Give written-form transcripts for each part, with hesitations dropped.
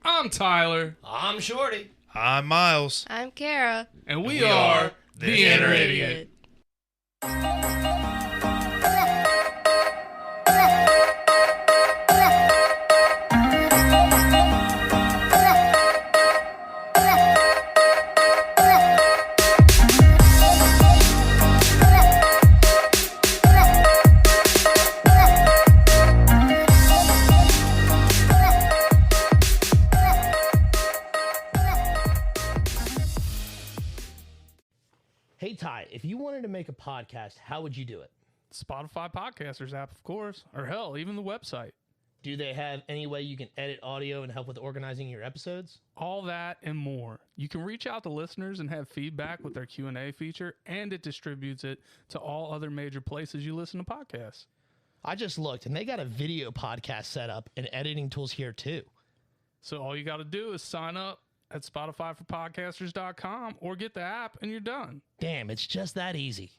I'm Tyler. I'm Shorty. I'm Miles. I'm Kara. And we are The Inner Idiot. Hey, Ty, if you wanted to make a podcast, how would you do it? Spotify Podcasters app, of course. Or hell, even the website. Do they have any way you can edit audio and help with organizing your episodes? All that and more. You can reach out to listeners and have feedback with their Q&A feature, and it distributes it to all other major places you listen to podcasts. I just looked, and they got a video podcast set up and editing tools here, too. So all you got to do is sign up at SpotifyForPodcasters.com or get the app, and you're done. Damn, it's just that easy.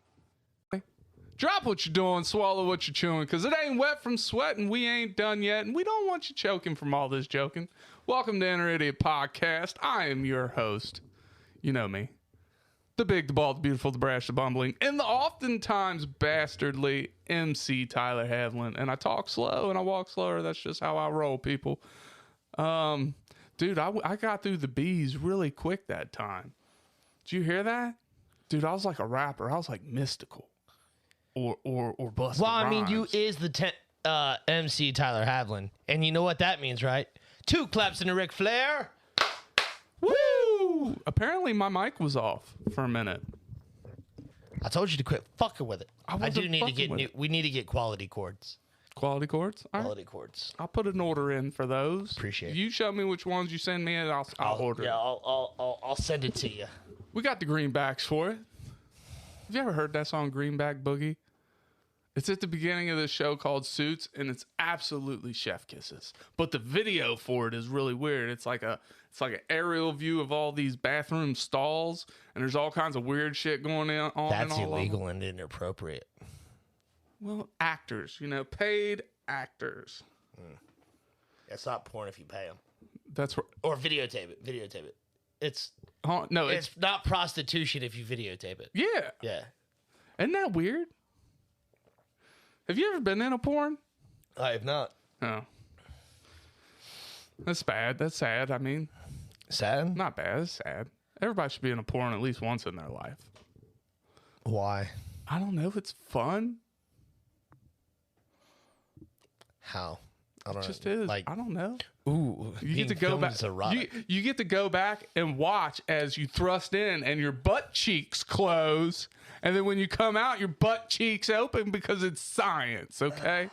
Drop what you're doing, swallow what you're chewing, because it ain't wet from sweating. We ain't done yet, and we don't want you choking from all this joking. Welcome to Inner Idiot Podcast. I am your host. You know me. The big, the bald, the beautiful, the brash, the bumbling, and the oftentimes bastardly MC Tyler Havlin. And I talk slow and I walk slower. That's just how I roll, people. Dude, I got through the B's really quick that time. Did you hear that? Dude, I was like a rapper. I was like mystical. Or busting Well, I mean, rhymes. you is the MC Tyler Havlin, and you know what that means, right? 2 claps and a Ric Flair. Woo! Apparently my mic was off for a minute. I told you to quit fucking with it. I wasn't do need to fucking get with new. it. We need to get quality cords. Quality cords? All right. Quality cords. I'll put an order in for those. Appreciate it. You show me which ones you send me, and I'll order Yeah, it. I'll send it to you. We got the greenbacks for it. Have you ever heard that song, Greenback Boogie? It's at the beginning of this show called Suits, and it's absolutely chef kisses. But the video for it is really weird. It's like an aerial view of all these bathroom stalls, and there's all kinds of weird shit going on. That's and all illegal and inappropriate. Well, actors, paid actors. It's not porn if you pay them. That's where. Or videotape it. Videotape it. It's No, it's not prostitution if you videotape it. yeah. Yeah. Isn't that weird? Have you ever been in a porn? I have not. No. That's bad. That's sad. I mean, Sad? not bad. It's sad. Everybody should be in a porn at least once in their life. Why? I don't know if it's fun. How? I don't It just know. is. Like, I don't know. ooh, You get to go back. You get to go back and watch as you thrust in and your butt cheeks close, and then when you come out, your butt cheeks open because it's science. Okay,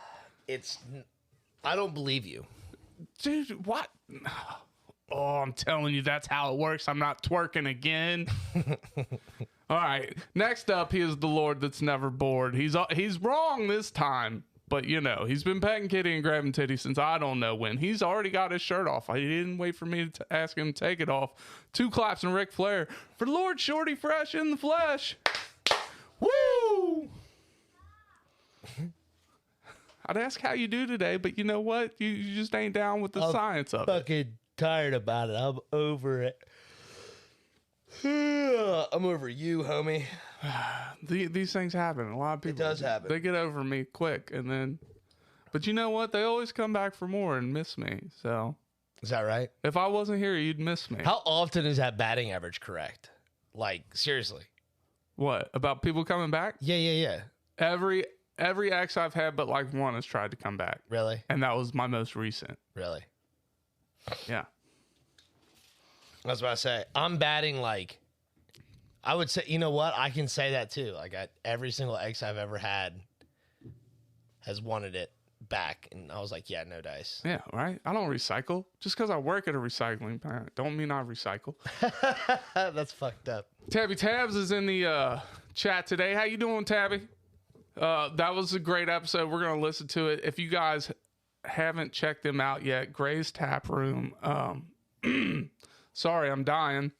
I don't believe you. dude. What? Oh, I'm telling you, that's how it works. I'm not twerking again. All right. Next up, he is the Lord that's never bored. He's wrong this time. But, he's been petting kitty and grabbing titty since I don't know when. He's already got his shirt off. He didn't wait for me to ask him to take it off. 2 claps and Ric Flair for Lord Shorty Fresh in the flesh. Woo! I'd ask how you do today, but you know what? You just ain't down with the science of it. Fucking tired about it. I'm over it. I'm over you, homie. These things happen. A lot of people. It does happen. They get over me quick, and then. But you know what? They always come back for more and miss me. So Is that right? if I wasn't here, you'd miss me. How often is that batting average correct? Like, seriously. What about people coming back? Yeah. Every ex I've had, but like one has tried to come back, Really? and that was my most recent. Really? Yeah. I was about to say, I'm batting like, I would say, you know what? I can say that too. Like, every single ex I've ever had has wanted it back. And I was like, yeah, no dice. Yeah, right? I don't recycle. Just because I work at a recycling plant don't mean I recycle. That's fucked up. Tabby Tabs is in the chat today. How you doing, Tabby? That was a great episode. We're going to listen to it. If you guys haven't checked them out yet, Gray's Tap Room. Sorry, I'm dying.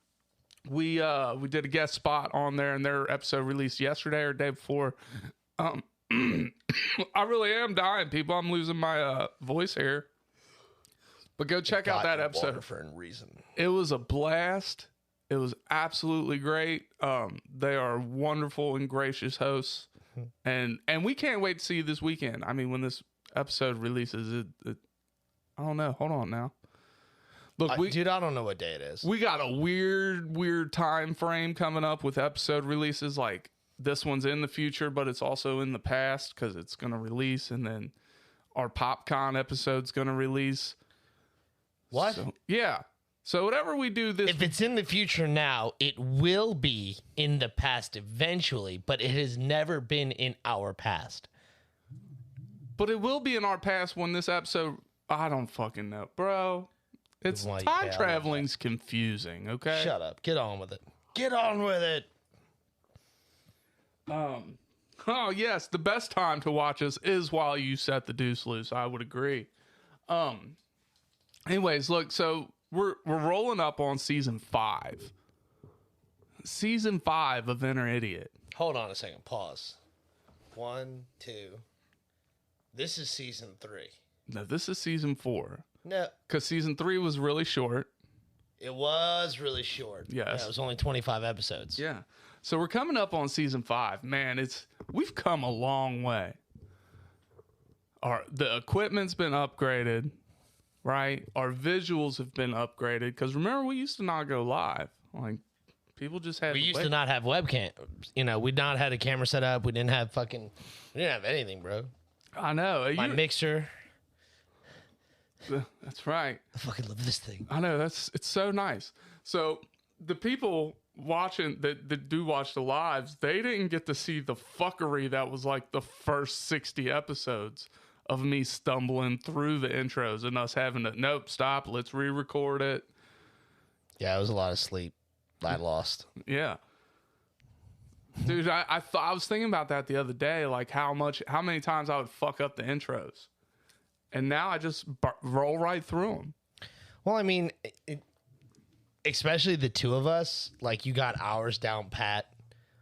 We did a guest spot on there, and their episode released yesterday or day before. I really am dying, people. I'm losing my voice here. But go check out that episode. For a reason. It was a blast. It was absolutely great. They are wonderful and gracious hosts, and we can't wait to see you this weekend. I mean, when this episode releases, I don't know. Hold on now. Look, dude, I don't know what day it is. We got a weird time frame coming up with episode releases. Like this one's in the future, but it's also in the past because it's going to release, and then our PopCon episode's going to release. What? Yeah. So whatever we do this... If it's in the future now, it will be in the past eventually, but it has never been in our past. But it will be in our past when this episode... I don't fucking know. Bro, it's time traveling's confusing, okay? Shut up. Get on with it. Get on with it. Oh, yes. The best time to watch us is while you set the deuce loose. I would agree. Anyways, look, so... We're rolling up on season 5. Season 5 of Enter Idiot. Hold on a second. Pause. 1, 2. This is season 3. No, this is season 4. No. Because season 3 was really short. It was really short. Yes. Yeah, it was only 25 episodes. Yeah. So we're coming up on season 5. Man, we've come a long way. The equipment's been upgraded. Right? Our visuals have been upgraded. Because remember, we used to not go live. Like, people just had... We used to not have webcam. You know, we'd not had a camera set up. We didn't have anything, bro. I know. My mixer. That's right. I fucking love this thing. I know. It's so nice. So, the people watching that do watch the lives, they didn't get to see the fuckery that was like the first 60 episodes of me stumbling through the intros and us having to, nope, stop, let's re-record it. Yeah, it was a lot of sleep I lost. Yeah. Dude, I was thinking about that the other day, like how many times I would fuck up the intros. And now I just roll right through them. Well, I mean, especially the two of us, like you got ours down pat.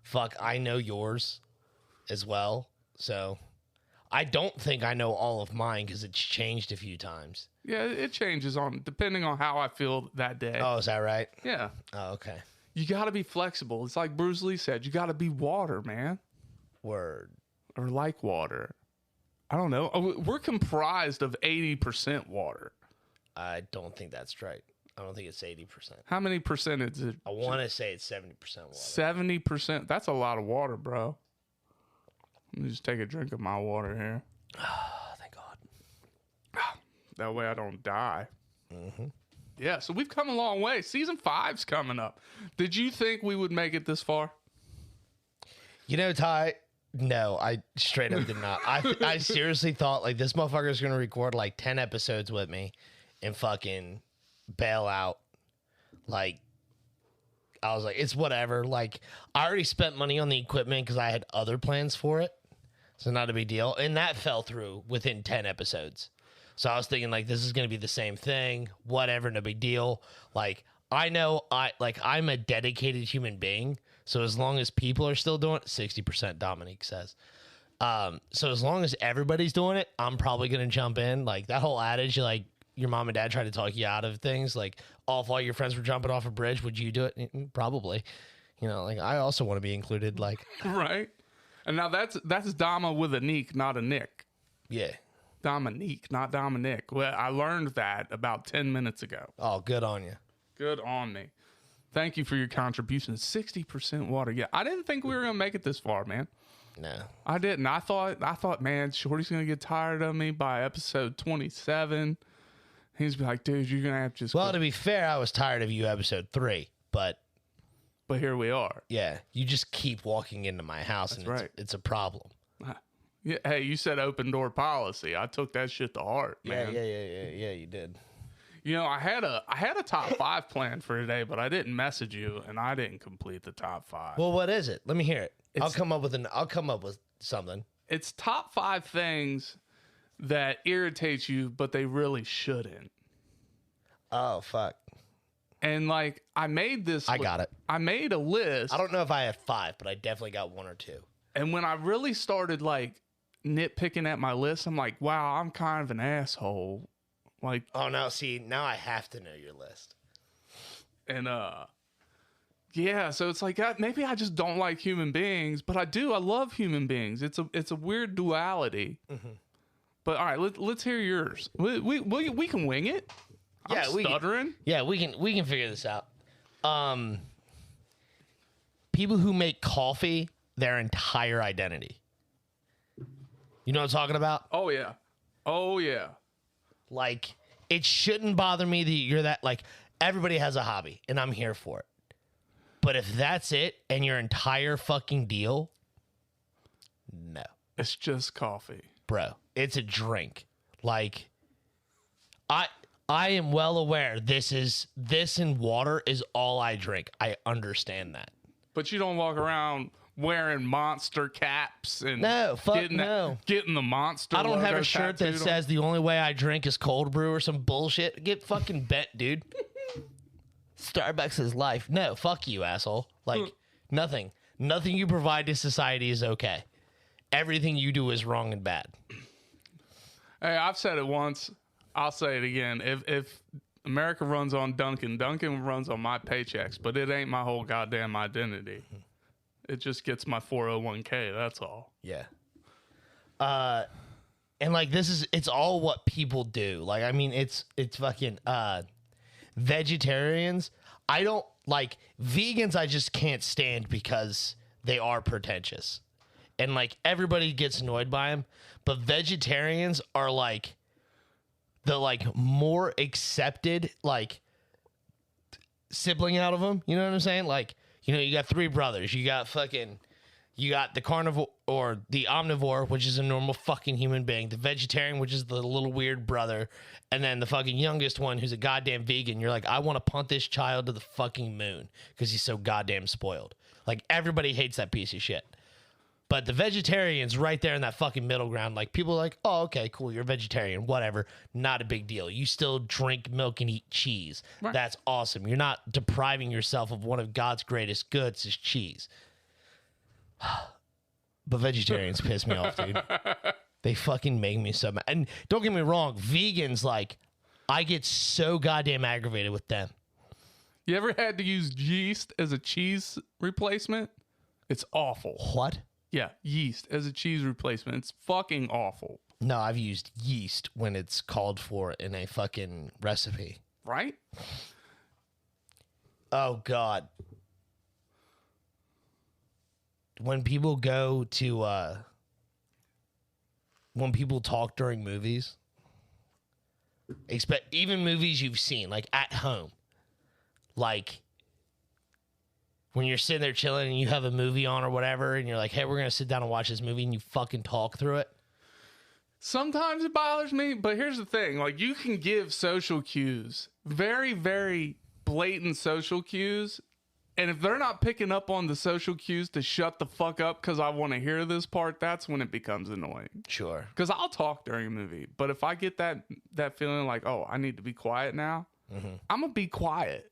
Fuck, I know yours as well. So... I don't think I know all of mine because it's changed a few times. Yeah, it changes depending on how I feel that day. Oh, is that right? Yeah. Oh, okay. You got to be flexible. It's like Bruce Lee said, you got to be water, man. Word. Or like water. I don't know. We're comprised of 80% water. I don't think that's right. I don't think it's 80%. How many percent is it? I want to say it's 70% water. 70%? That's a lot of water, bro. Let me just take a drink of my water here. Oh, thank God. That way I don't die. Mm-hmm. Yeah, so we've come a long way. Season 5's coming up. Did you think we would make it this far? You know, Ty, no, I straight up did not. I seriously thought, like, this motherfucker's going to record, like, 10 episodes with me and fucking bail out. Like, I was like, it's whatever. Like, I already spent money on the equipment because I had other plans for it. So not a big deal. And that fell through within 10 episodes. So I was thinking, like, this is going to be the same thing. Whatever, no big deal. Like, I know I'm a dedicated human being. So as long as people are still doing it, 60%, Dominique says. So as long as everybody's doing it, I'm probably going to jump in. Like, that whole adage, like, your mom and dad try to talk you out of things. Like, if all your friends were jumping off a bridge, would you do it? Probably. You know, like, I also want to be included. Like, right. And now that's Dama with a Neek, not a Nick. Yeah. Dominique, not Dominic. Well, I learned that about 10 minutes ago. Oh, good on you. Good on me. Thank you for your contribution. 60% water. Yeah, I didn't think we were going to make it this far, man. No. I didn't. I thought, man, Shorty's going to get tired of me by episode 27. He's like, dude, you're going to have to just... Well, to be fair, I was tired of you episode 3, but here we are. Yeah, you just keep walking into my house. That's and right. It's a problem. Yeah, hey, you said open door policy. I took that shit to heart, man. Yeah, you did. You know, I had a top 5 plan for today, but I didn't message you, and I didn't complete the top 5. Well, what is it? Let me hear it. I'll come up with something. It's top 5 things that irritates you, but they really shouldn't. Oh, fuck. And like, I made this. I got it. I made a list. I don't know if I have 5, but I definitely got 1 or 2. And when I really started like nitpicking at my list, I'm like, wow, I'm kind of an asshole Like, Oh, now see, now I have to know your list. and yeah, so it's like maybe I just don't like human beings, but I do. I love human beings. It's a weird duality. But all right, let's hear yours. We can wing it. Yeah, I'm stuttering. We can figure this out. People who make coffee their entire identity. You know what I'm talking about? Oh yeah. Oh yeah. Like, it shouldn't bother me that you're that, like, everybody has a hobby, and I'm here for it. But if that's it, and your entire fucking deal, no. It's just coffee. Bro, it's a drink. Like, I am well aware this and water is all I drink. I understand that. But you don't walk around wearing monster caps and No, fuck getting no. Getting the monster. I don't have logo a shirt that tattooed on. says the only way I drink is cold brew or some bullshit. Get fucking bent, dude. Starbucks is life. No, fuck you, asshole. Like, nothing you provide to society is okay. Everything you do is wrong and bad. Hey, I've said it once. I'll say it again. If America runs on Dunkin', Dunkin' runs on my paychecks, but it ain't my whole goddamn identity. It just gets my 401k. That's all. Yeah. And like it's all what people do. Like, I mean, it's fucking vegetarians. I don't like vegans. I just can't stand because they are pretentious, and like everybody gets annoyed by them. But vegetarians are like the like more accepted like sibling out of them. You know what I'm saying? Like, you know, you got three brothers. You got the carnivore or the omnivore, which is a normal fucking human being. The vegetarian, which is the little weird brother. And then the fucking youngest one who's a goddamn vegan. You're like, I want to punt this child to the fucking moon because he's so goddamn spoiled. Like, everybody hates that piece of shit. But the vegetarian's right there in that fucking middle ground. Like, people are like, oh, okay, cool, you're a vegetarian. Whatever. Not a big deal. You still drink milk and eat cheese. Right. That's awesome. You're not depriving yourself of one of God's greatest goods is cheese. But vegetarians piss me off, dude. They fucking make me so mad. And don't get me wrong, vegans, like, I get so goddamn aggravated with them. You ever had to use yeast as a cheese replacement? It's awful. What? Yeah, yeast as a cheese replacement. It's fucking awful. No, I've used yeast when it's called for in a fucking recipe. Right? Oh, God. When people go to, when people talk during movies, even movies you've seen, like at home, like when you're sitting there chilling and you have a movie on or whatever, and you're like, hey, we're going to sit down and watch this movie, and you fucking talk through it. Sometimes it bothers me, but here's the thing. Like, you can give social cues, very, very blatant social cues. And if they're not picking up on the social cues to shut the fuck up because I want to hear this part, that's when it becomes annoying. Sure. Because I'll talk during a movie. But if I get that feeling like, oh, I need to be quiet now, I'm going to be quiet.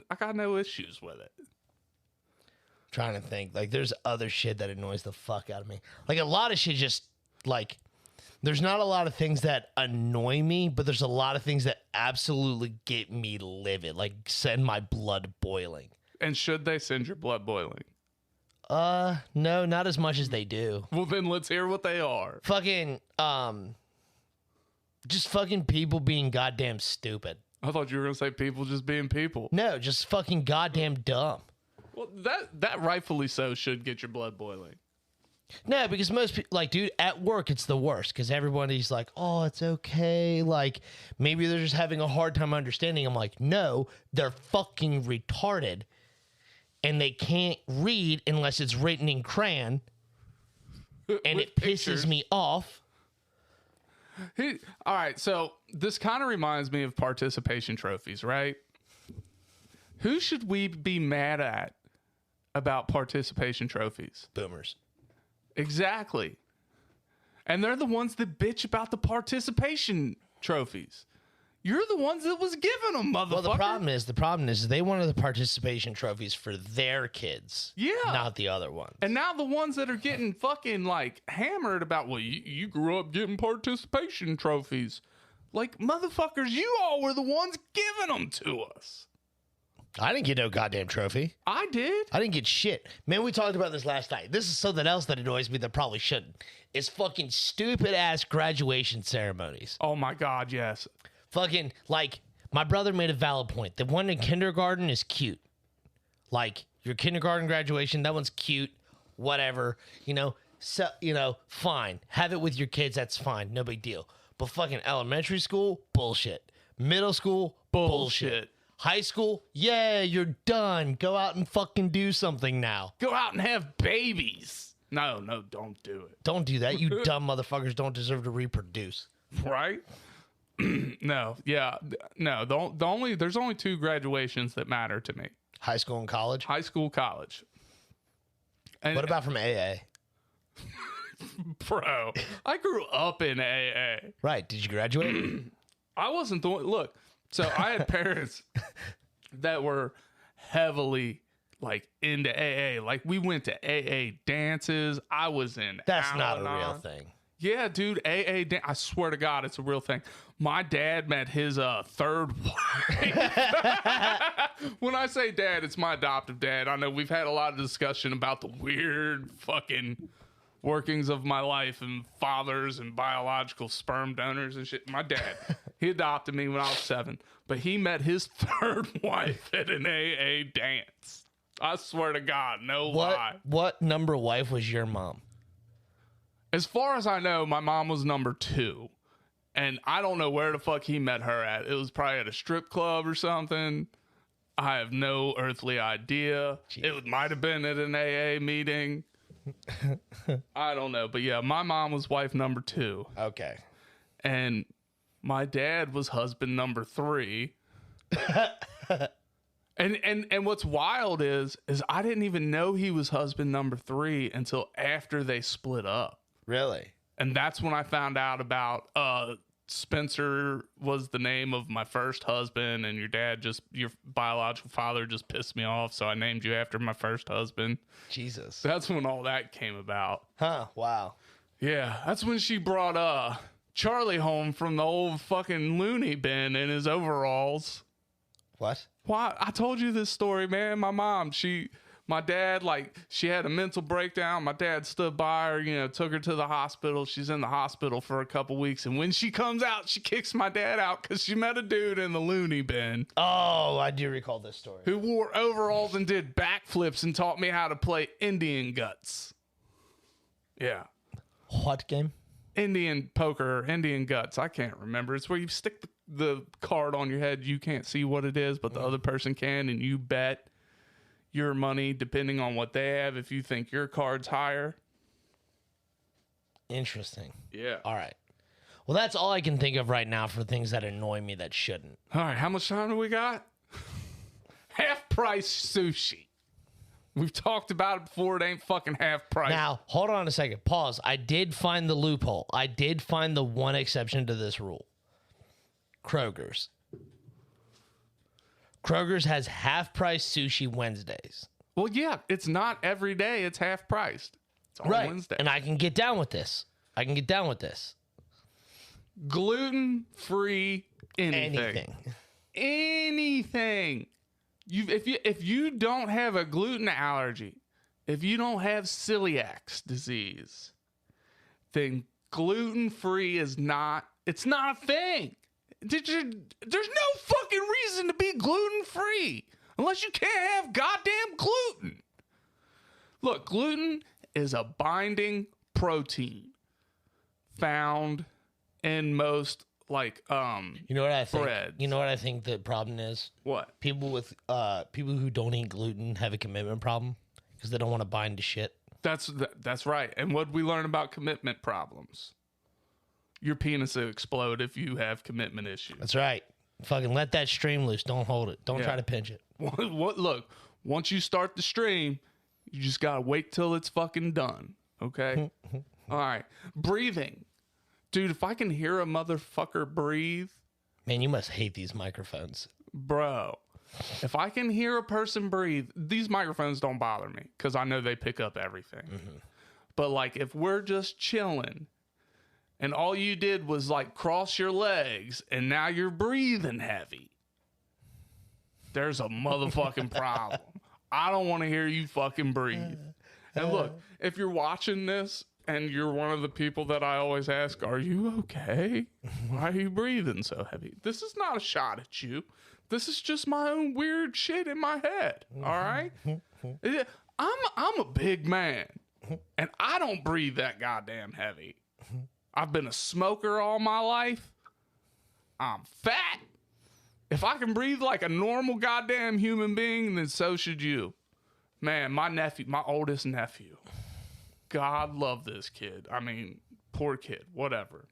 I got no issues with it. Trying to think. Like, there's other shit that annoys the fuck out of me. Like, a lot of shit just, like, there's not a lot of things that annoy me, but there's a lot of things that absolutely get me livid. Like, send my blood boiling. And should they send your blood boiling? No, not as much as they do. Well, then let's hear what they are. Fucking, just fucking people being goddamn stupid. I thought you were going to say people just being people. No, just fucking goddamn dumb. Well, that rightfully so should get your blood boiling. No, because most people, like, dude, at work, it's the worst because everybody's like, oh, it's okay. Like, maybe they're just having a hard time understanding. I'm like, no, they're fucking retarded and they can't read unless it's written in crayon. And it pisses me off. All right, so this kind of reminds me of participation trophies, right? Who should we be mad at about participation trophies? Boomers. Exactly. And they're the ones that bitch about the participation trophies. You're the ones that was giving them, motherfucker. Well, the problem is they wanted the participation trophies for their kids. Yeah. Not the other ones. And now the ones that are getting fucking like hammered about, well, you grew up getting participation trophies. Like, motherfuckers, you all were the ones giving them to us. I didn't get no goddamn trophy. I did. I didn't get shit. Man, we talked about this last night. This is something else that annoys me that probably shouldn't. It's fucking stupid ass graduation ceremonies. Oh my God, yes. Fucking, like, my brother made a valid point. The one in kindergarten is cute. Like, your kindergarten graduation, that one's cute. Whatever. Fine. Have it with your kids, that's fine. No big deal. But fucking elementary school, bullshit. Middle school, bullshit. High school, yeah, you're done. Go out and fucking do something now. Go out and have babies. No, don't do it. Don't do that. You dumb motherfuckers don't deserve to reproduce. Right? No, yeah. No, there's only 2 graduations that matter to me. High school and college? High school, college. And, what about from AA? Bro, I grew up in AA. Right. Did you graduate? I wasn't the one. Look, so I had parents that were heavily like into AA. Like we went to AA dances. I was in. That's not a real thing. Yeah, dude. AA. I swear to God, it's a real thing. My dad met his third wife. When I say dad, it's my adoptive dad. I know we've had a lot of discussion about the weird fucking workings of my life and fathers and biological sperm donors and shit. My dad, he adopted me when I was 7, but he met his third wife at an AA dance. I swear to God, no lie. What number wife was your mom? As far as I know, my mom was number 2. And I don't know where the fuck he met her at. It was probably at a strip club or something. I have no earthly idea. Jeez. It might have been at an AA meeting. I don't know. But yeah, my mom was wife number 2. Okay. And my dad was husband number 3. And what's wild is I didn't even know he was husband number 3 until after they split up. Really? And that's when I found out about Spencer was the name of my first husband, and your biological father just pissed me off, so I named you after my first husband. Jesus. That's when all that came about. Huh, wow. Yeah, that's when she brought Charlie home from the old fucking loony bin in his overalls. What? Why? I told you this story, man. My dad, she had a mental breakdown. My dad stood by her, took her to the hospital. She's in the hospital for a couple weeks. And when she comes out, she kicks my dad out because she met a dude in the loony bin. Oh, I do recall this story. Who wore overalls and did backflips and taught me how to play Indian guts. Yeah. What game? Indian poker, Indian guts. I can't remember. It's where you stick the card on your head. You can't see what it is, but the other person can, and you bet your money depending on what they have if you think your card's higher. Interesting. Yeah. All right. Well, that's all I can think of right now for things that annoy me that shouldn't. All right. How much time do we got? Half price sushi. We've talked about it before. It ain't fucking half price. Now, hold on a second. Pause. I did find the loophole. I did find the one exception to this rule. Kroger's. Kroger's has half-price sushi Wednesdays. Well, yeah, it's not every day. It's half priced. It's on Wednesday. And I can get down with this. Gluten-free anything. Anything. If you don't have a gluten allergy, if you don't have celiac disease, then gluten-free is not a thing. There's no fucking reason to be gluten-free unless you can't have goddamn gluten. Look, gluten is a binding protein found in most you know what I think? breads. You know what I think the problem is? What? People who don't eat gluten have a commitment problem because they don't want to bind to shit. That's right. And what we learn about commitment problems? Your penis will explode if you have commitment issues. That's right. Fucking let that stream loose. Don't hold it. Don't try to pinch it. Look, once you start the stream, you just gotta wait till it's fucking done. Okay? All right. Breathing. Dude, if I can hear a motherfucker breathe. Man, you must hate these microphones. Bro. If I can hear a person breathe, these microphones don't bother me because I know they pick up everything. Mm-hmm. But if we're just chilling and all you did was like cross your legs and now you're breathing heavy, there's a motherfucking problem. I don't want to hear you fucking breathe. And look, if you're watching this and you're one of the people that I always ask, are you okay? Why are you breathing so heavy? This is not a shot at you. This is just my own weird shit in my head. All right? I'm a big man, and I don't breathe that goddamn heavy. I've been a smoker all my life. I'm fat. If I can breathe like a normal goddamn human being, then so should you. Man, my oldest nephew, God love this kid. I mean, poor kid, whatever.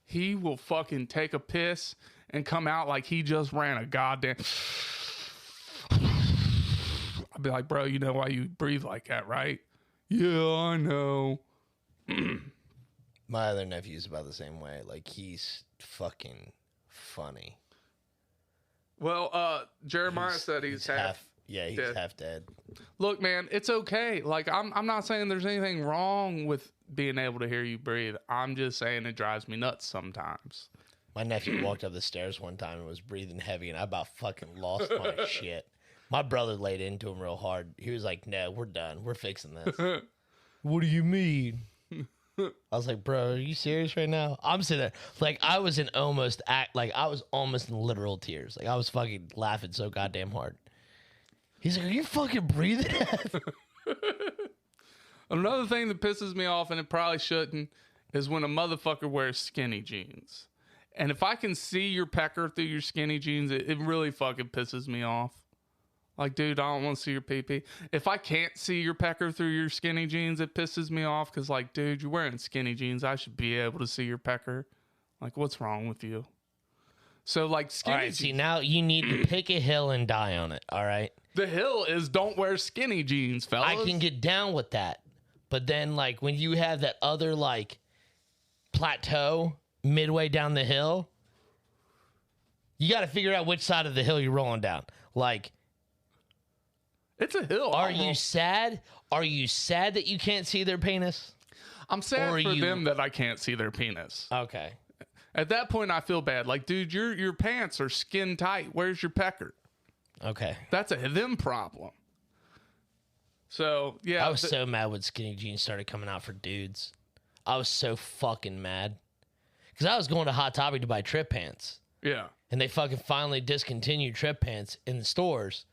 He will fucking take a piss and come out like he just ran a goddamn... I'll be like, bro, you know why you breathe like that, right? Yeah, I know. My other nephew's about the same way. Like, he's fucking funny. Well, Jeremiah said he's half he's dead. half dead. Look, man, it's okay. Like, I'm not saying there's anything wrong with being able to hear you breathe. I'm just saying it drives me nuts sometimes. My nephew walked up the stairs one time and was breathing heavy, and I about fucking lost my shit. My brother laid into him real hard. He was like, no, we're done. We're fixing this. What do you mean? I was like, bro, are you serious right now? I'm sitting there. Like, I was almost in literal tears. Like, I was fucking laughing so goddamn hard. He's like, are you fucking breathing? Another thing that pisses me off, and it probably shouldn't, is when a motherfucker wears skinny jeans. And if I can see your pecker through your skinny jeans, it really fucking pisses me off. Like, dude, I don't want to see your pee-pee. If I can't see your pecker through your skinny jeans, it pisses me off. Because, like, dude, you're wearing skinny jeans. I should be able to see your pecker. Like, what's wrong with you? So, like, skinny jeans. All right, see, now you need to pick a hill and die on it, all right? The hill is don't wear skinny jeans, fellas. I can get down with that. But then, like, when you have that other, like, plateau midway down the hill, you got to figure out which side of the hill you're rolling down. Like... It's a hill. Are you sad? Are you sad that you can't see their penis? I'm sad for them that I can't see their penis. Okay. At that point, I feel bad. Like, dude, your pants are skin tight. Where's your pecker? Okay. That's a them problem. So, yeah. I was so mad when skinny jeans started coming out for dudes. I was so fucking mad. Because I was going to Hot Topic to buy trip pants. Yeah. And they fucking finally discontinued trip pants in the stores.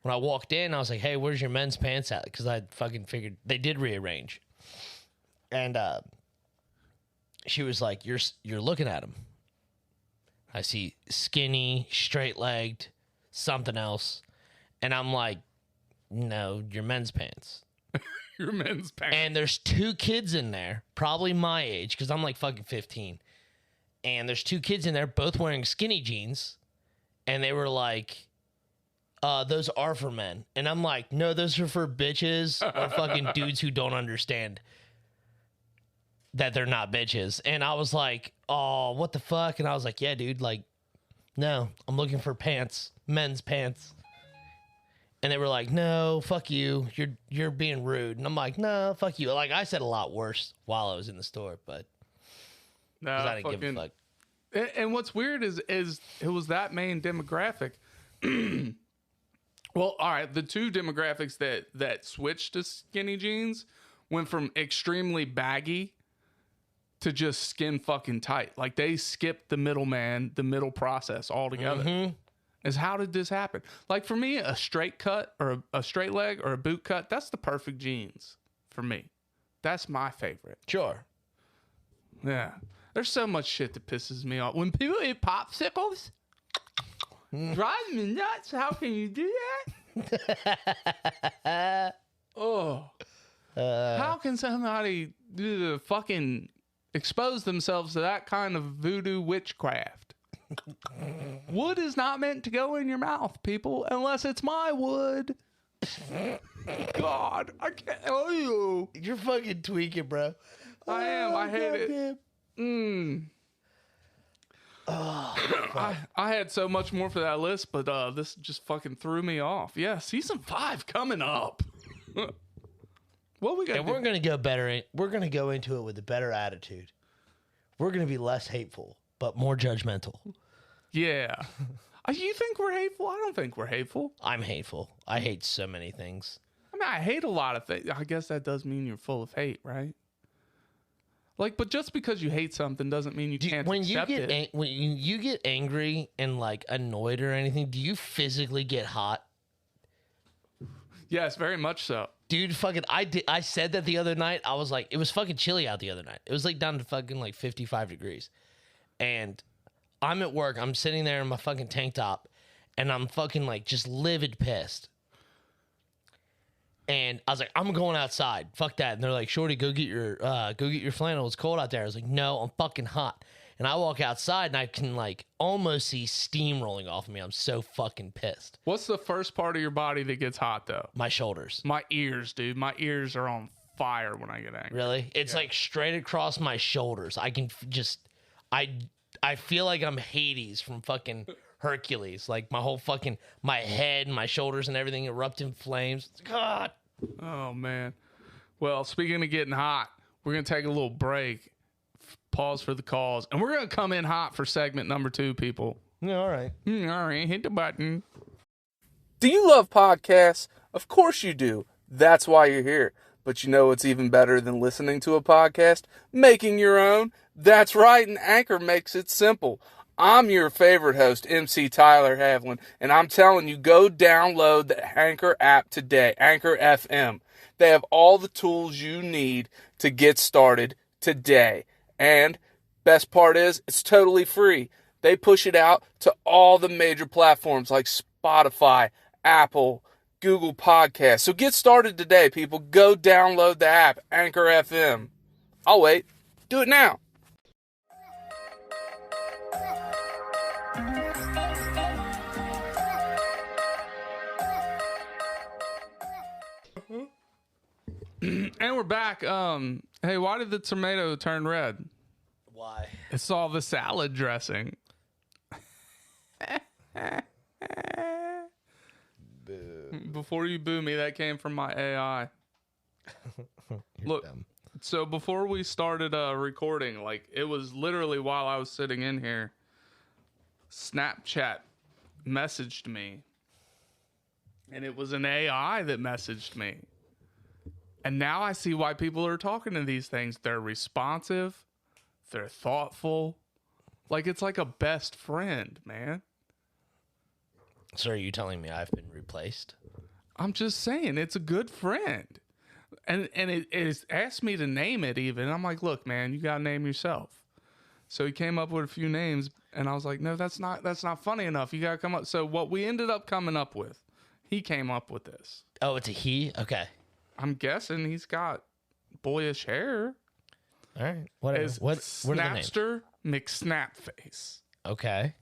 When I walked in, I was like, hey, where's your men's pants at? Because I fucking figured they did rearrange. And she was like, you're looking at them. I see skinny, straight-legged, something else. And I'm like, no, your men's pants. Your men's pants. And there's 2 kids in there, probably my age, because I'm like fucking 15. And there's 2 kids in there, both wearing skinny jeans. And they were like... those are for men. And I'm like, no, those are for bitches or fucking dudes who don't understand that they're not bitches. And I was like, oh, what the fuck? And I was like, yeah, dude, like, no, I'm looking for pants, men's pants. And they were like, no, fuck you. You're being rude. And I'm like, no, fuck you. Like, I said a lot worse while I was in the store, but no, I didn't give a fuck. And what's weird is it was that main demographic. Well, all right, the 2 demographics that switched to skinny jeans went from extremely baggy to just skin fucking tight. Like, they skipped the middleman, the middle process altogether. Mm-hmm. Is how did this happen? Like, for me, a straight cut or a straight leg or a boot cut, that's the perfect jeans for me. That's my favorite. Sure. Yeah. There's so much shit that pisses me off. When people eat popsicles... drives me nuts. How can you do that? Oh. How can somebody do the fucking expose themselves to that kind of voodoo witchcraft? Wood is not meant to go in your mouth, people, unless it's my wood. God, I can't. Oh, you're fucking tweaking, bro. I am. I hate it. I had so much more for that list, but this just fucking threw me off. Yeah, season 5 coming up. What we got? And we're gonna go better. We're gonna go into it with a better attitude. We're gonna be less hateful, but more judgmental. Yeah. You think we're hateful? I don't think we're hateful. I'm hateful. I hate so many things. I mean, I hate a lot of things. I guess that does mean you're full of hate, right? Like, but just because you hate something doesn't mean you can't accept it. When you get angry and like annoyed or anything, do you physically get hot? Yes, very much so. Dude, fucking, I said that the other night. I was like, it was fucking chilly out the other night. It was like down to fucking like 55 degrees. And I'm at work. I'm sitting there in my fucking tank top. And I'm fucking like just livid pissed. And I was like, I'm going outside. Fuck that. And they're like, Shorty, go get your flannel. It's cold out there. I was like, no, I'm fucking hot. And I walk outside and I can like almost see steam rolling off of me. I'm so fucking pissed. What's the first part of your body that gets hot though? My shoulders. My ears, dude. My ears are on fire when I get angry. Really? It's like straight across my shoulders. I can just, I feel like I'm Hades from fucking Hercules. Like my whole fucking, my head, my shoulders and everything erupt in flames. God. Oh, man. Well, speaking of getting hot, we're going to take a little break, pause for the calls, and we're going to come in hot for segment number 2, people. Yeah, all right. All right, hit the button. Do you love podcasts? Of course you do. That's why you're here. But you know what's even better than listening to a podcast? Making your own. That's right, and Anchor makes it simple. I'm your favorite host, MC Tyler Havlin, and I'm telling you, go download the Anchor app today, Anchor FM. They have all the tools you need to get started today. And best part is, it's totally free. They push it out to all the major platforms like Spotify, Apple, Google Podcasts. So get started today, people. Go download the app, Anchor FM. I'll wait. Do it now. And we're back. Hey, why did the tomato turn red? Why? It's all the salad dressing. Boo. Before you boo me, that came from my AI. Look, dumb. So before we started recording, like it was literally while I was sitting in here, Snapchat messaged me. And it was an AI that messaged me. And now I see why people are talking to these things. They're responsive. They're thoughtful. Like, it's like a best friend, man. So are you telling me I've been replaced? I'm just saying, it's a good friend. And it asked me to name it even. I'm like, look, man, you got to name yourself. So he came up with a few names. And I was like, no, that's not funny enough. You got to come up. So what we ended up coming up with, he came up with this. Oh, it's a he? Okay. I'm guessing he's got boyish hair. All right. Whatever. What are the names? Snapster McSnapface. Okay.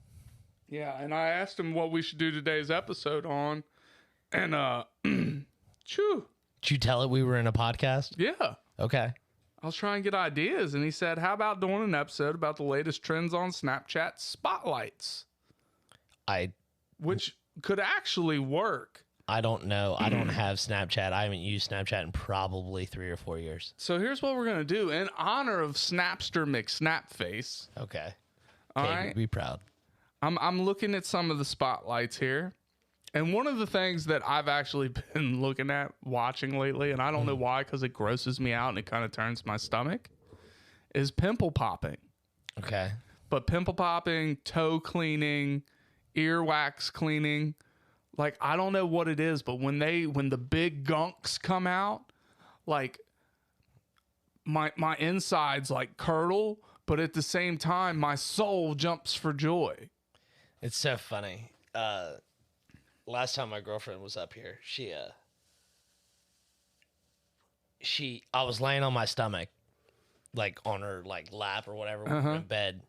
Yeah, and I asked him what we should do today's episode on. And chew. Did you tell it we were in a podcast? Yeah. Okay. I was trying to get ideas, and he said, how about doing an episode about the latest trends on Snapchat spotlights? Which could actually work. I don't know. I don't have Snapchat. I haven't used Snapchat in probably 3 or 4 years. So here's what we're going to do. In honor of Snapster McSnapface. Okay. All Okay, right. be proud. I'm looking at some of the spotlights here. And one of the things that I've actually been looking at, watching lately, and I don't know why, because it grosses me out and it kind of turns my stomach, is pimple popping. Okay. But pimple popping, toe cleaning, earwax cleaning, like, I don't know what it is, but when the big gunks come out, like, my insides, like, curdle, but at the same time, my soul jumps for joy. It's so funny. Last time my girlfriend was up here, I was laying on my stomach, like, on her, like, lap or whatever, we were in bed,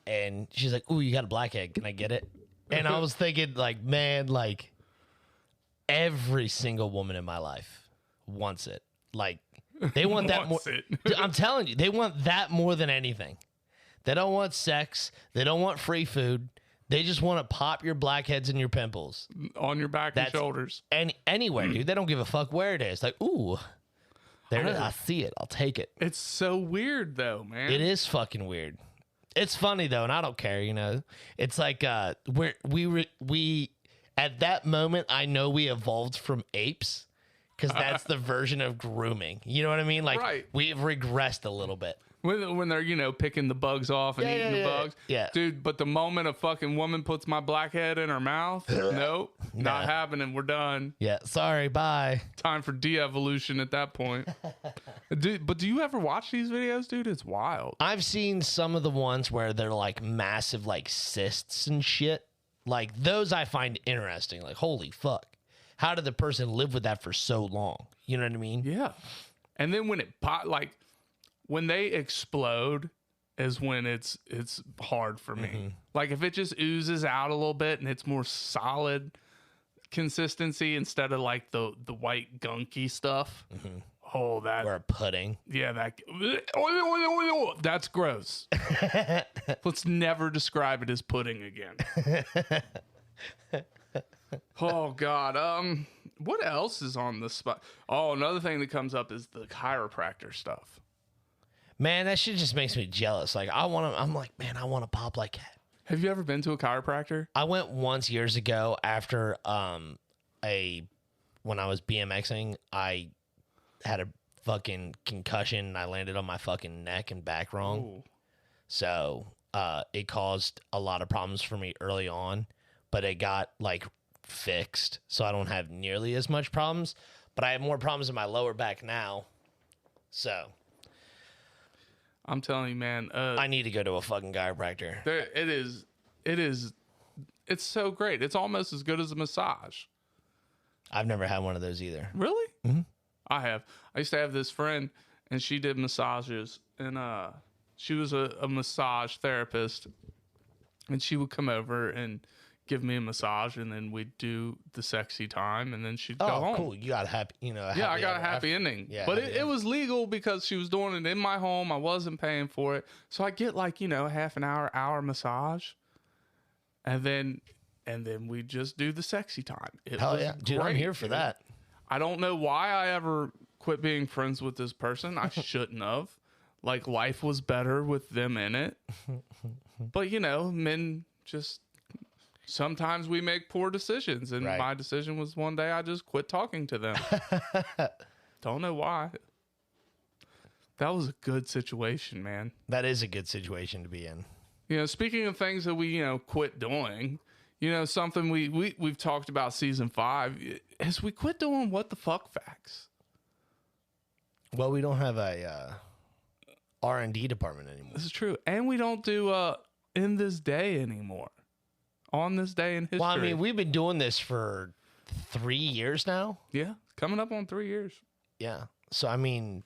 and she's like, ooh, you got a blackhead, can I get it? And I was thinking, like, man, like, every single woman in my life wants it. Like, they want that more. I'm telling you, they want that more than anything. They don't want sex. They don't want free food. They just want to pop your blackheads and your pimples. On your back and shoulders. Anywhere, dude. They don't give a fuck where it is. Like, ooh. There it is. I see it. I'll take it. It's so weird though, man. It is fucking weird. It's funny though, and I don't care. You know, it's like we at that moment, I know we evolved from apes because that's the version of grooming. You know what I mean? Like Right. we've regressed a little bit. When they're, picking the bugs off and eating the bugs. Yeah. Dude, but the moment a fucking woman puts my blackhead in her mouth, nope, not happening. We're done. Yeah. Sorry. Bye. Time for de-evolution at that point. But do you ever watch these videos, dude? It's wild. I've seen some of the ones where they're like massive, like cysts and shit. Like those I find interesting. Like, holy fuck. How did the person live with that for so long? You know what I mean? Yeah. And then when it when they explode is when it's hard for me. Like if it just oozes out a little bit and it's more solid consistency instead of like the white gunky stuff. Oh, that Or a pudding. Yeah, that's gross. Let's never describe it as pudding again. Oh God. What else is on the spot? Oh, another thing that comes up is the chiropractor stuff. Man, that shit just makes me jealous. Like I'm like, man, I want to pop like that. Have you ever been to a chiropractor? I went once years ago after when I was BMXing, I had a fucking concussion and I landed on my fucking neck and back wrong. Ooh. So it caused a lot of problems for me early on, but it got like fixed. So I don't have nearly as much problems, but I have more problems in my lower back now. So I'm telling you, man. I need to go to a fucking chiropractor. It's so great. It's almost as good as a massage. I've never had one of those either. Really? I have. I used to have this friend, and she did massages, and she was a massage therapist, and she would come over and give me a massage, and then we'd do the sexy time, and then she'd go home. Cool. You got a happy, Yeah, I got a happy ending. Yeah, but it was legal because she was doing it in my home. I wasn't paying for it. So I get like, half an hour massage. And then we just do the sexy time. Hell yeah. Dude, I'm here for that. I don't know why I ever quit being friends with this person. I shouldn't have. Like life was better with them in it. But men just sometimes we make poor decisions, and Right. my decision was one day I just quit talking to them. Don't know why. That was a good situation, man. That is a good situation to be in. Speaking of things that we, quit doing, something we've talked about season 5 is we quit doing what the fuck facts. Well, we don't have a R&D department anymore. This is true. And we don't do in this day anymore. On this day in history. Well, I mean, we've been doing this for 3 years now. Yeah, coming up on 3 years. Yeah. So, I mean,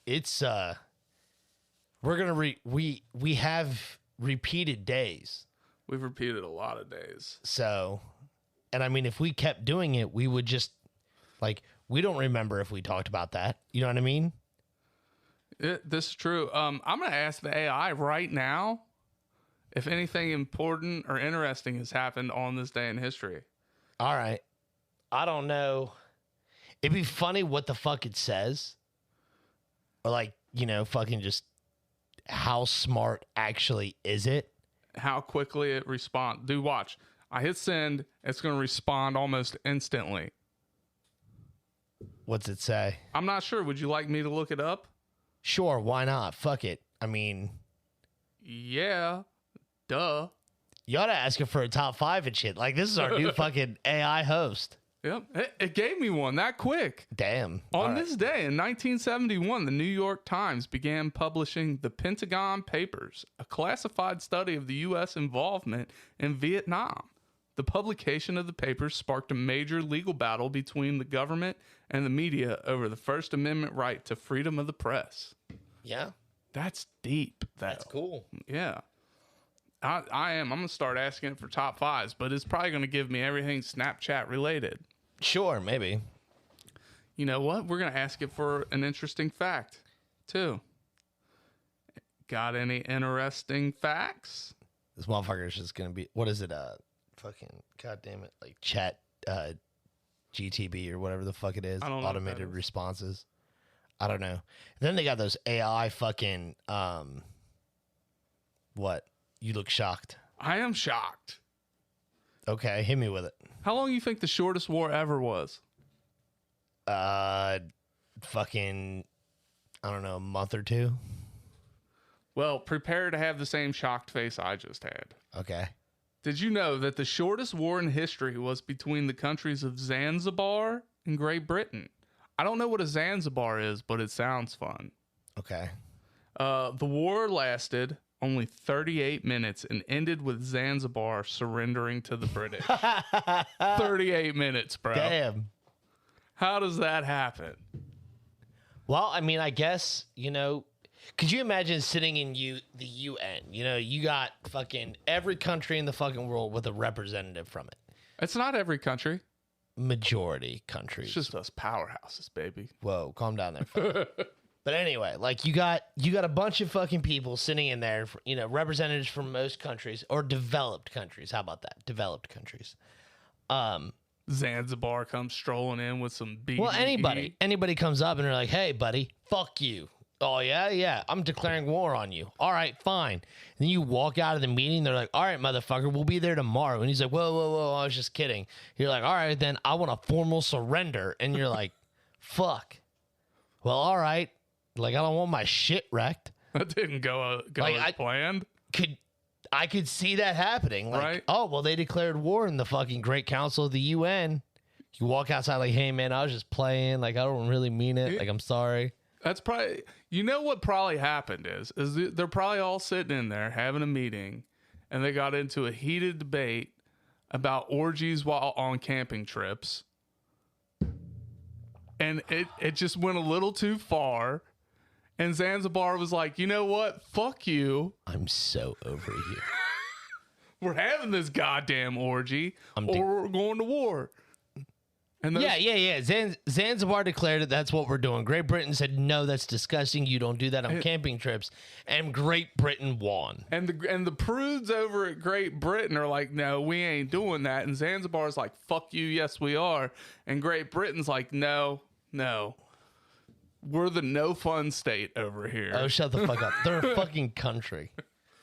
it's we're going to we have repeated days. We've repeated a lot of days. So, and I mean, if we kept doing it, we would just like we don't remember if we talked about that. You know what I mean? This is true. I'm going to ask the AI right now if anything important or interesting has happened on this day in history. All right. I don't know. It'd be funny what the fuck it says. Or like, fucking just how smart actually is it? How quickly it responds. Dude, watch. I hit send. It's going to respond almost instantly. What's it say? I'm not sure. Would you like me to look it up? Sure, why not? Fuck it. I mean, yeah. Duh. you ought to ask her for a top 5 and shit. Like, this is our new fucking AI host. Yep. It gave me one that quick. Damn. On this day in 1971, the New York Times began publishing the Pentagon Papers, a classified study of the U.S. involvement in Vietnam. The publication of the papers sparked a major legal battle between the government and the media over the First Amendment right to freedom of the press. Yeah. That's deep. That's cool. Yeah. I am. I'm going to start asking it for top 5s, but it's probably going to give me everything Snapchat related. Sure, maybe. You know what? We're going to ask it for an interesting fact, too. Got any interesting facts? This motherfucker's just going to be, what is it? Fucking, goddamn it. Like chat, GTB or whatever the fuck it is. I don't know Automated what that is. responses. I don't know. Then they got those AI fucking what? You look shocked. I am shocked. Okay, hit me with it. How long do you think the shortest war ever was? Fucking, I don't know, a month or two. Well, prepare to have the same shocked face I just had. Okay. Did you know that the shortest war in history was between the countries of Zanzibar and Great Britain? I don't know what a Zanzibar is, but it sounds fun. Okay. The war lasted only 38 minutes and ended with Zanzibar surrendering to the British. 38 minutes, bro. Damn. How does that happen? Well, I mean, I guess, you know, could you imagine sitting in the UN? You know, you got fucking every country in the fucking world with a representative from it. It's not every country. Majority countries. It's just us powerhouses, baby. Whoa, calm down there, fuck. But anyway, like you got a bunch of fucking people sitting in there, you know, representatives from most countries or developed countries. How about that? Developed countries. Zanzibar comes strolling in with some BDE. Well, anybody comes up and they're like, "Hey, buddy, fuck you." Oh yeah, I'm declaring war on you. All right, fine. And then you walk out of the meeting. They're like, "All right, motherfucker, we'll be there tomorrow." And he's like, "Whoa, I was just kidding." You're like, "All right, then I want a formal surrender." And you're like, "Fuck." Well, all right. Like, I don't want my shit wrecked. That didn't go Like, as planned. I could see that happening. Like, Right. oh, well, they declared war in the fucking Great Council of the UN. You walk outside like, "Hey, man, I was just playing. Like, I don't really mean it. Like, I'm sorry." That's probably, you know what probably happened is they're probably all sitting in there having a meeting and they got into a heated debate about orgies while on camping trips. And it just went a little too far. And Zanzibar was like, "You know what? Fuck you. I'm so over you. We're having this goddamn orgy or we're going to war." And those, Yeah. Zanzibar declared it. That's what we're doing. Great Britain said, "No, that's disgusting. You don't do that on camping trips." And Great Britain won. And the prudes over at Great Britain are like, "No, we ain't doing that." And Zanzibar's like, "Fuck you, yes we are." And Great Britain's like, No. We're the no fun state over here. Oh, shut the fuck up. They're a fucking country.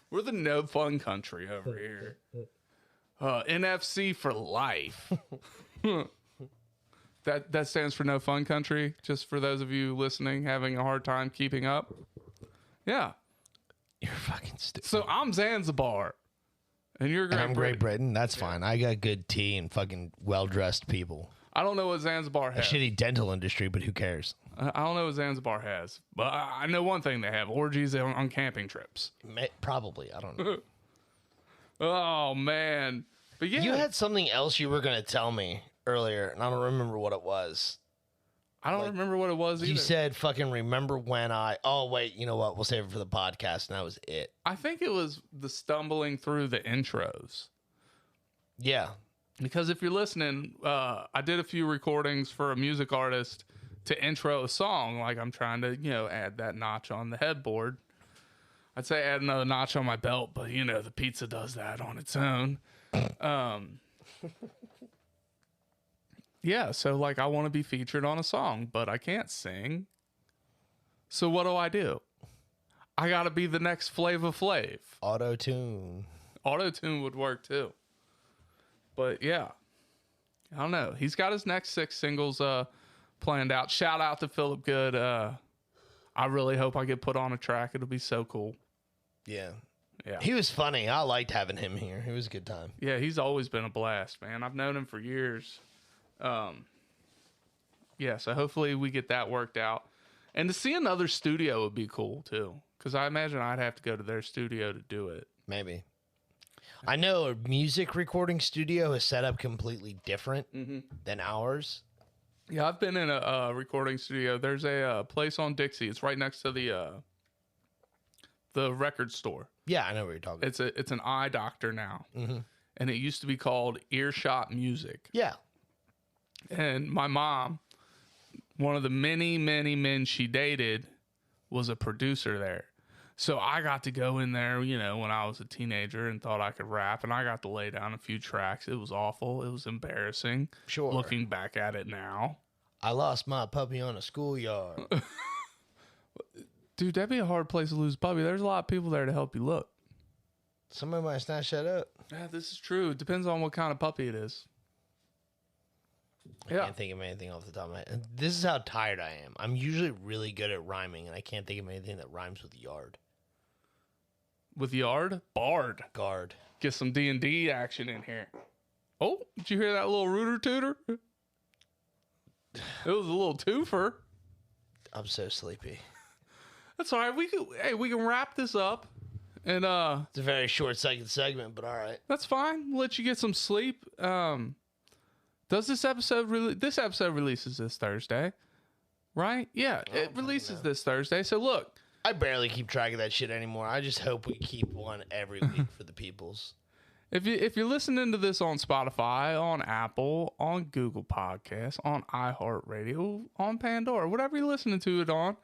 We're the no fun country over here. NFC for life. That stands for no fun country, just for those of you listening having a hard time keeping up. Yeah. You're fucking stupid. So I'm Zanzibar. And you're Great I'm Britain. Great Britain. That's fine. I got good tea and fucking well-dressed people. I don't know what Zanzibar A has. shitty dental industry, but who cares? I don't know what Zanzibar has. But I know one thing they have. Orgies on camping trips. Probably. I don't know. Oh, man. But yeah. You had something else you were going to tell me earlier, and I don't remember what it was. I don't remember what it was either. You said fucking remember when oh, wait, you know what? We'll save it for the podcast, and that was it. I think it was the stumbling through the intros. Yeah. Because if you're listening, I did a few recordings for a music artist to intro a song. Like I'm trying to, add that notch on the headboard. I'd say add another notch on my belt, but the pizza does that on its own. Yeah, so like I want to be featured on a song, but I can't sing. So what do? I got to be the next Flava Flav. Auto-tune. Auto-tune would work too. But yeah, I don't know. He's got his next 6 singles planned out. Shout out to Philip Good. I really hope I get put on a track. It'll be so cool. Yeah. Yeah. He was funny. I liked having him here. It was a good time. Yeah, he's always been a blast, man. I've known him for years. Yeah, so hopefully we get that worked out. And to see another studio would be cool too, because I imagine I'd have to go to their studio to do it. Maybe. I know a music recording studio is set up completely different than ours. Yeah, I've been in a recording studio. There's a place on Dixie. It's right next to the record store. Yeah, I know what you're talking about. It's an eye doctor now, and it used to be called Earshot Music. Yeah. And my mom, one of the many, many men she dated, was a producer there. So I got to go in there, when I was a teenager and thought I could rap, and I got to lay down a few tracks. It was awful. It was embarrassing. Sure. Looking back at it now. I lost my puppy on a schoolyard. Dude, that'd be a hard place to lose a puppy. There's a lot of people there to help you look. Somebody might snatch that up. Yeah, this is true. It depends on what kind of puppy it is. I can't think of anything off the top of my head. This is how tired I am. I'm usually really good at rhyming, and I can't think of anything that rhymes with yard. With yard? Bard. Guard. Get some D&D action in here. Oh, did you hear that little rooter tooter? It was a little twofer. I'm so sleepy. That's all right. We can wrap this up. And It's a very short second segment, but all right. that's fine. We'll let you get some sleep. Does this episode releases this Thursday? Right? Yeah, it releases this Thursday. So look, I barely keep track of that shit anymore. I just hope we keep one every week for the peoples. if you're listening to this on Spotify, on Apple, on Google Podcasts, on iHeartRadio, on Pandora, whatever you're listening to it on,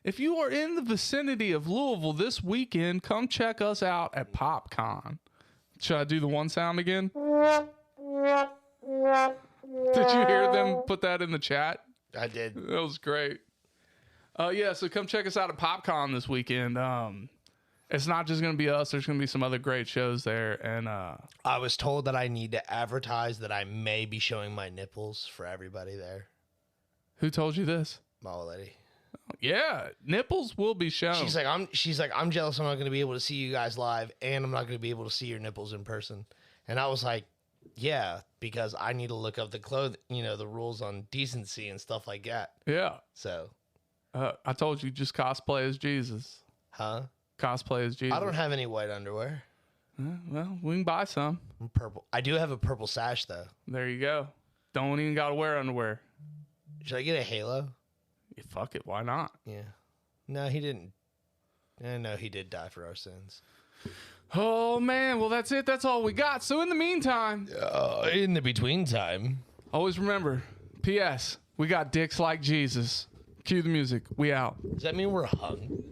if you are in the vicinity of Louisville this weekend, come check us out at PopCon. Should I do the one sound again? Did you hear them put that in the chat? I did. That was great. Yeah, so come check us out at PopCon this weekend. It's not just going to be us. There's going to be some other great shows there. And I was told that I need to advertise that I may be showing my nipples for everybody there. who told you this? My old lady. Yeah, nipples will be shown. She's like, I'm jealous I'm not going to be able to see you guys live, and I'm not going to be able to see your nipples in person. And I was like, yeah, because I need to look up the rules on decency and stuff like that. Yeah. So, I told you, just cosplay as Jesus. huh? Cosplay as Jesus. I don't have any white underwear. Well, we can buy some. I'm purple. I do have a purple sash though. There you go. Don't even gotta wear underwear. Should I get a halo? Yeah, fuck it. Why not? Yeah. No, he didn't. No, he did die for our sins. Oh man. Well, that's it. That's all we got. So in the meantime, In the between time. always remember. P.S. We got dicks like Jesus. Cue the music. We out. Does that mean we're hung?